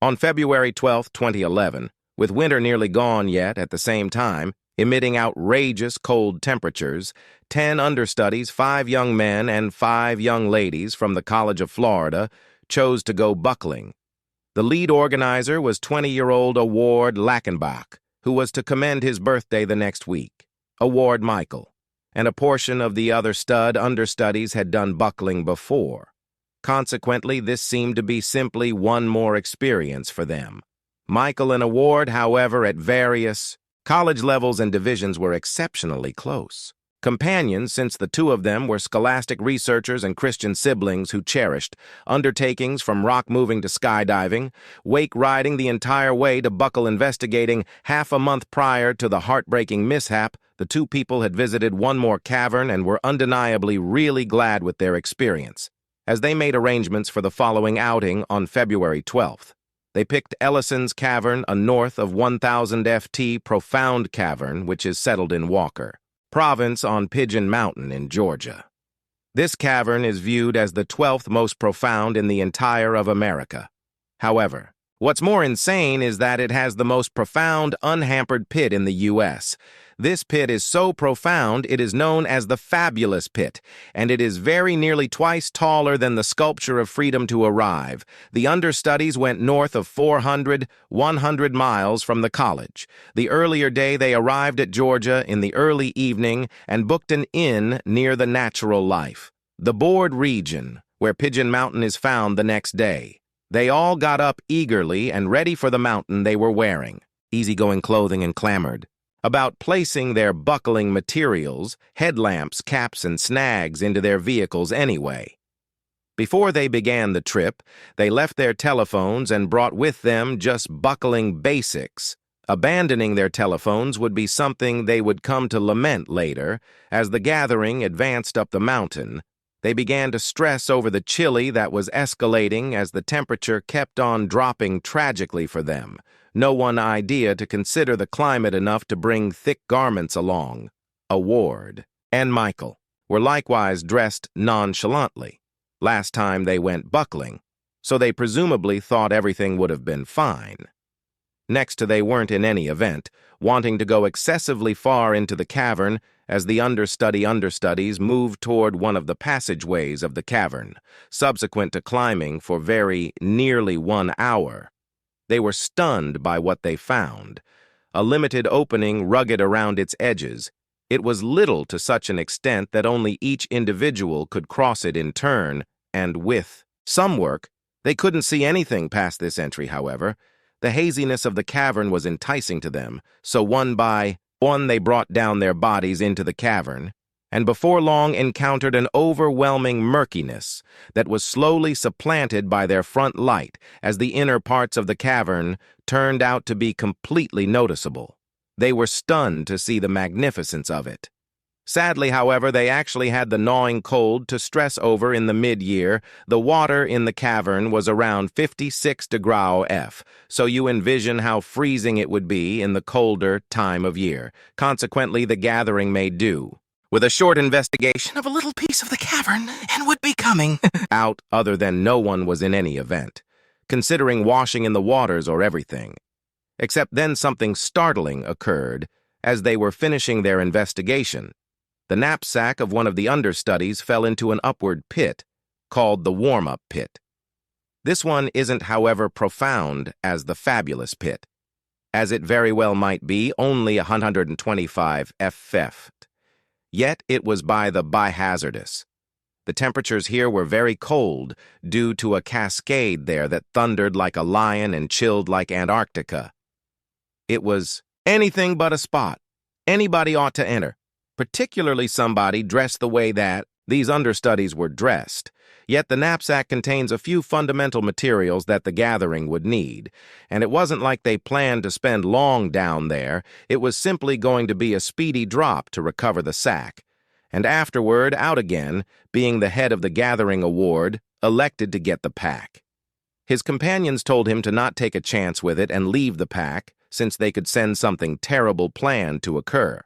On February 12, 2011, with winter nearly gone yet at the same time, emitting outrageous cold temperatures, 10 understudies, 5 young men, and 5 young ladies from the College of Florida chose to go buckling. The lead organizer was 20-year-old Award Lackenbach, who was to commend his birthday the next week, Award Michael, and a portion of the other understudies had done buckling before. Consequently, this seemed to be simply one more experience for them. Michael and Award, however, at various college levels and divisions were exceptionally close. Companions, since the two of them were scholastic researchers and Christian siblings who cherished undertakings from rock moving to skydiving, wake riding the entire way to buckle investigating. Half a month prior to the heartbreaking mishap, the two people had visited one more cavern and were undeniably really glad with their experience, as they made arrangements for the following outing on February 12th. They picked Ellison's Cavern, a north of 1000 FT profound cavern which is settled in Walker Province on Pigeon Mountain in Georgia. This cavern is viewed as the 12th most profound in the entire of America. However, what's more insane is that it has the most profound unhampered pit in the U.S. This pit is so profound it is known as the Fabulous Pit, and it is very nearly twice taller than the Sculpture of Freedom to arrive. The understudies went north of 100 miles from the college. The earlier day they arrived at Georgia in the early evening and booked an inn near the natural life, the Board region, where Pigeon Mountain is found the next day. They all got up eagerly and ready for the mountain they were wearing, easygoing clothing, and clamored about placing their buckling materials, headlamps, caps, and snags into their vehicles anyway. Before they began the trip, they left their telephones and brought with them just buckling basics. Abandoning their telephones would be something they would come to lament later. As the gathering advanced up the mountain, they began to stress over the chilly that was escalating as the temperature kept on dropping tragically for them. No one idea to consider the climate enough to bring thick garments along. Award and Michael were likewise dressed nonchalantly. Last time they went buckling, so they presumably thought everything would have been fine. Next to they weren't in any event, wanting to go excessively far into the cavern as the understudies moved toward one of the passageways of the cavern, subsequent to climbing for very nearly 1 hour. They were stunned by what they found. A limited opening rugged around its edges. It was little to such an extent that only each individual could cross it in turn, and with some work, they couldn't see anything past this entry, however. The haziness of the cavern was enticing to them, so one by one they brought down their bodies into the cavern, and before long encountered an overwhelming murkiness that was slowly supplanted by their front light as the inner parts of the cavern turned out to be completely noticeable. They were stunned to see the magnificence of it. Sadly, however, they actually had the gnawing cold to stress over in the mid-year. The water in the cavern was around 56 degrees F, so you envision how freezing it would be in the colder time of year. Consequently, the gathering made do with a short investigation of a little piece of the cavern and would be coming out other than no one was in any event, considering washing in the waters or everything. Except then something startling occurred as they were finishing their investigation. The knapsack of one of the understudies fell into an upward pit called the warm-up pit. This one isn't, however, profound as the Fabulous Pit, as it very well might be only 125 ff. Yet it was by hazardous. The temperatures here were very cold due to a cascade there that thundered like a lion and chilled like Antarctica. It was anything but a spot anybody ought to enter, particularly somebody dressed the way that these understudies were dressed. Yet the knapsack contains a few fundamental materials that the gathering would need, and it wasn't like they planned to spend long down there. It was simply going to be a speedy drop to recover the sack, and afterward out again, being the head of the gathering award, elected to get the pack. His companions told him to not take a chance with it and leave the pack, since they could send something terrible planned to occur.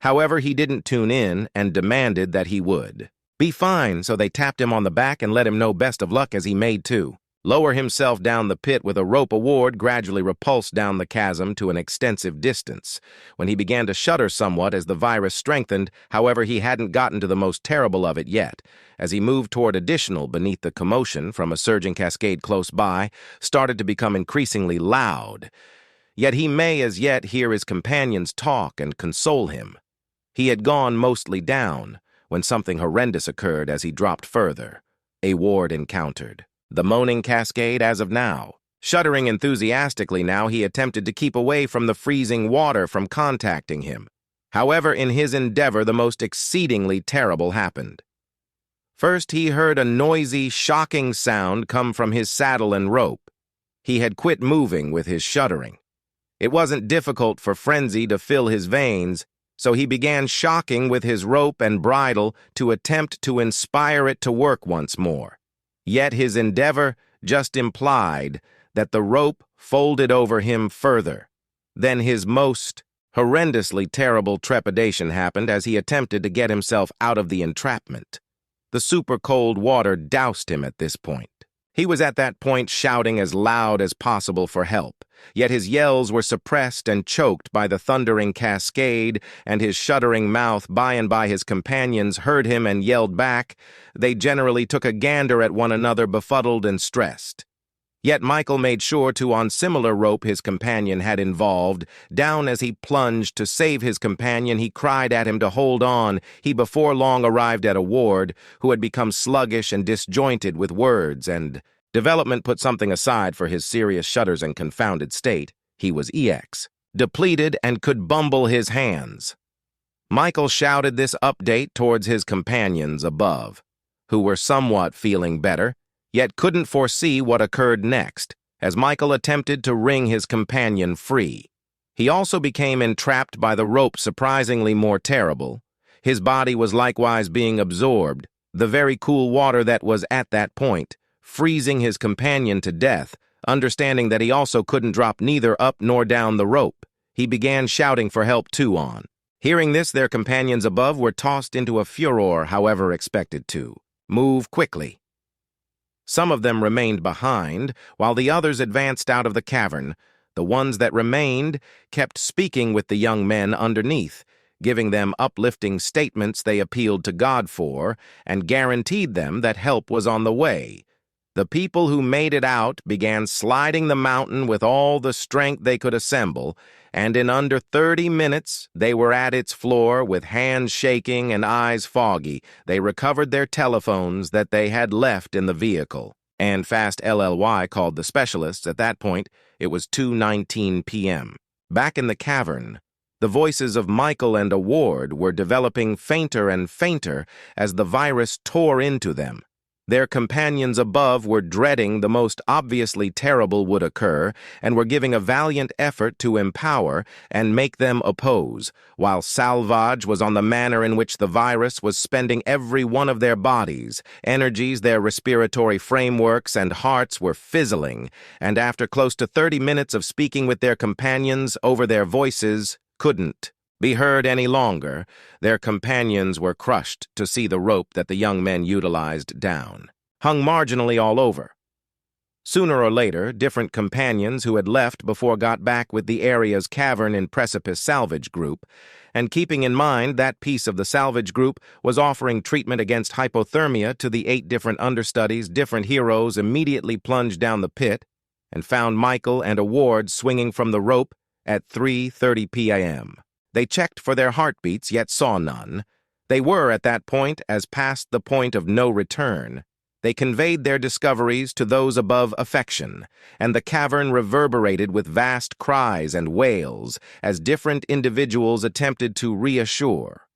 However, he didn't tune in and demanded that he would be fine, so they tapped him on the back and let him know best of luck as he made to lower himself down the pit with a rope. Award gradually repulsed down the chasm to an extensive distance. When he began to shudder somewhat as the virus strengthened, however, he hadn't gotten to the most terrible of it yet. As he moved toward additional beneath the commotion from a surging cascade close by, started to become increasingly loud. Yet he may as yet hear his companions talk and console him. He had gone mostly down when something horrendous occurred as he dropped further. A ward encountered the moaning cascade as of now. Shuddering enthusiastically now, he attempted to keep away from the freezing water from contacting him. However, in his endeavor, the most exceedingly terrible happened. First, he heard a noisy, shocking sound come from his saddle and rope. He had quit moving with his shuddering. It wasn't difficult for frenzy to fill his veins, so he began shocking with his rope and bridle to attempt to inspire it to work once more. Yet his endeavor just implied that the rope folded over him further. Then his most horrendously terrible trepidation happened as he attempted to get himself out of the entrapment. The super-cold water doused him at this point. He was at that point shouting as loud as possible for help, yet his yells were suppressed and choked by the thundering cascade, and his shuddering mouth. By and by his companions heard him and yelled back. They generally took a gander at one another, befuddled and stressed. Yet Michael made sure to on similar rope his companion had involved. Down as he plunged to save his companion, he cried at him to hold on. He before long arrived at a ward who had become sluggish and disjointed with words, and development put something aside for his serious shudders and confounded state. He was depleted and could bumble his hands. Michael shouted this update towards his companions above, who were somewhat feeling better, yet couldn't foresee what occurred next, as Michael attempted to wring his companion free. He also became entrapped by the rope, surprisingly more terrible. His body was likewise being absorbed, the very cool water that was at that point, freezing his companion to death. Understanding that he also couldn't drop neither up nor down the rope, he began shouting for help too on. Hearing this, their companions above were tossed into a furor, however expected to move quickly. Some of them remained behind, while the others advanced out of the cavern. The ones that remained kept speaking with the young men underneath, giving them uplifting statements they appealed to God for, and guaranteed them that help was on the way. The people who made it out began sliding the mountain with all the strength they could assemble, and in under 30 minutes they were at its floor with hands shaking and eyes foggy. They recovered their telephones that they had left in the vehicle, and Fast LLY called the specialists. At that point, it was 2:19 p.m. Back in the cavern, the voices of Michael and Award were developing fainter and fainter as the virus tore into them. Their companions above were dreading the most obviously terrible would occur and were giving a valiant effort to empower and make them oppose, while salvage was on the manner in which the virus was spending every one of their bodies, energies, their respiratory frameworks, and hearts were fizzling, and after close to 30 minutes of speaking with their companions over their voices, couldn't be heard any longer. Their companions were crushed to see the rope that the young men utilized down, hung marginally all over. Sooner or later, different companions who had left before got back with the area's cavern and precipice salvage group, and keeping in mind that piece of the salvage group was offering treatment against hypothermia to the 8 different understudies, different heroes immediately plunged down the pit and found Michael and Award swinging from the rope at 3:30 p.m. They checked for their heartbeats, yet saw none. They were, at that point, as past the point of no return. They conveyed their discoveries to those above affection, and the cavern reverberated with vast cries and wails as different individuals attempted to reassure.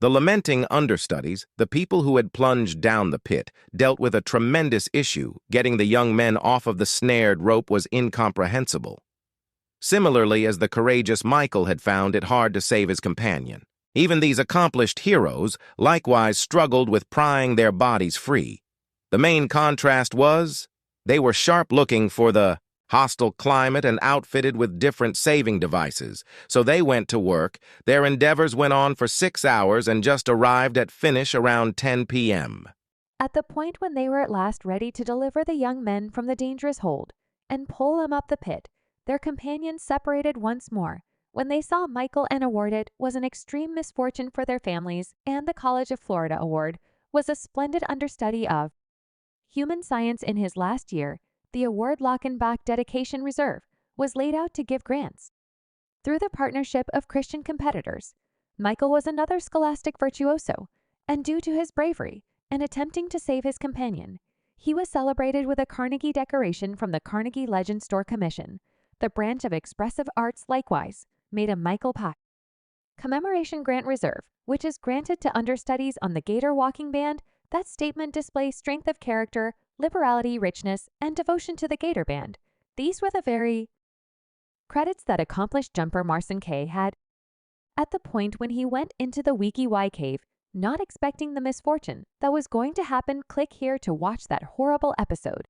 The lamenting understudies, the people who had plunged down the pit, dealt with a tremendous issue. Getting the young men off of the snared rope was incomprehensible. Similarly, as the courageous Michael had found it hard to save his companion. Even these accomplished heroes likewise struggled with prying their bodies free. The main contrast was, they were sharp looking for the hostile climate and outfitted with different saving devices, so they went to work. Their endeavors went on for 6 hours and just arrived at finish around 10 p.m. At the point when they were at last ready to deliver the young men from the dangerous hold and pull them up the pit, their companions separated once more when they saw Michael, and awarded was an extreme misfortune for their families, and the College of Florida award was a splendid understudy of human science. In his last year, the award Lockenbach Dedication Reserve was laid out to give grants. Through the partnership of Christian competitors, Michael was another scholastic virtuoso, and due to his bravery in attempting to save his companion, he was celebrated with a Carnegie decoration from the Carnegie Legend Store Commission. The branch of expressive arts likewise made a Michael Pye Commemoration Grant Reserve, which is granted to understudies on the Gator Walking Band. That statement displays strength of character, liberality, richness, and devotion to the Gator Band. These were the very credits that accomplished jumper Marson Kay had at the point when he went into the Weeki Y cave, not expecting the misfortune that was going to happen. Click here to watch that horrible episode.